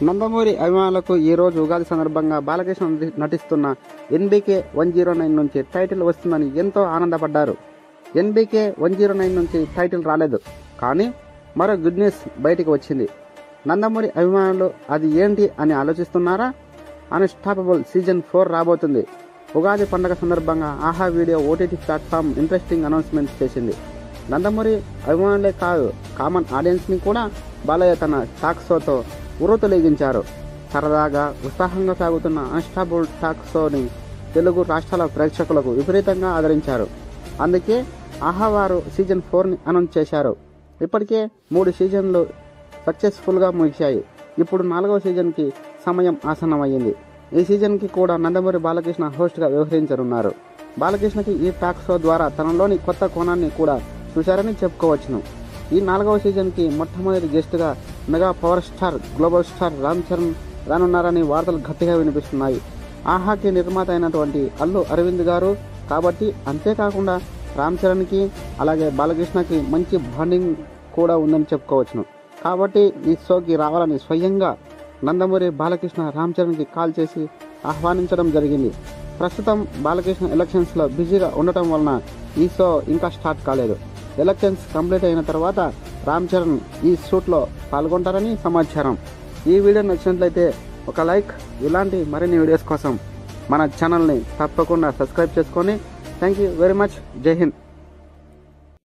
నందమూరి అభిమానులకు ఈ రోజు ఉగాది సందర్భంగా బాలకృష్ణ నటిస్తున్న ఎన్బీకే 109 నుంచి టైటిల్ వస్తుందని ఎంతో ఆనందపడ్డారు. ఎన్బీకే 109 నుంచి టైటిల్ రాలేదు, కానీ మరో గుడ్ న్యూస్ బయటికి వచ్చింది. నందమూరి అభిమానులు అది ఏంటి అని ఆలోచిస్తున్నారా? అన్స్టాపబుల్ సీజన్ 4 రాబోతుంది. ఉగాది పండుగ సందర్భంగా ఆహా video OTT platform interesting announcement చేసింది. నందమూరి అభిమానులే కాదు, కామన్ ఆడియన్స్ని కూడా బాలయ్య తన టాక్ షోతో ఉర్రూతలెగించారు. సరదాగా ఉత్సాహంగా సాగుతున్న అన్స్టాపబుల్ టాక్ షోని తెలుగు రాష్ట్రాల ప్రేక్షకులకు విపరీతంగా ఆదరించారు. అందుకే ఆహా వారు సీజన్ 4ని అనౌన్స్ చేశారు. ఇప్పటికే 3 సీజన్లు సక్సెస్ఫుల్గా ముగిశాయి. ఇప్పుడు 4వ సీజన్కి సమయం ఆసన్నమయ్యింది. ఈ సీజన్కి కూడా నందమూరి బాలకృష్ణ హోస్ట్గా వ్యవహరించనున్నారు. బాలకృష్ణకి ఈ టాక్ షో ద్వారా తనలోని కొత్త కోణాన్ని కూడా చూశారని చెప్పుకోవచ్చును. ఈ 4వ సీజన్కి మొట్టమొదటి గెస్ట్గా mega power star global star Ram Charan రానున్నారని వార్తలు గట్టిగా వినిపిస్తున్నాయి. ఆహాకి నిర్మాత అయినటువంటి అల్లు అరవింద్ గారు కాబట్టి, అంతేకాకుండా రామ్ చరణ్కి అలాగే బాలకృష్ణకి మంచి బాండింగ్ కూడా ఉందని చెప్పుకోవచ్చును. కాబట్టి ఈ షోకి రావాలని స్వయంగా నందమూరి బాలకృష్ణ రామ్ చరణ్కి కాల్ చేసి ఆహ్వానించడం జరిగింది. ప్రస్తుతం బాలకృష్ణ ఎలక్షన్స్లో బిజీగా ఉండటం వలన ఈ షో ఇంకా స్టార్ట్ కాలేదు. ఎలక్షన్స్ కంప్లీట్ అయిన తర్వాత రామ్ చరణ్ ఈ షూట్లో పాల్గొంటారని సమాచారం. ఈ వీడియో నచ్చినట్లయితే ఒక లైక్, ఇలాంటి మరిన్ని వీడియోస్ కోసం మన ఛానల్ని తప్పకుండా సబ్స్క్రైబ్ చేసుకొని థ్యాంక్ యూ వెరీ మచ్. జై హింద్.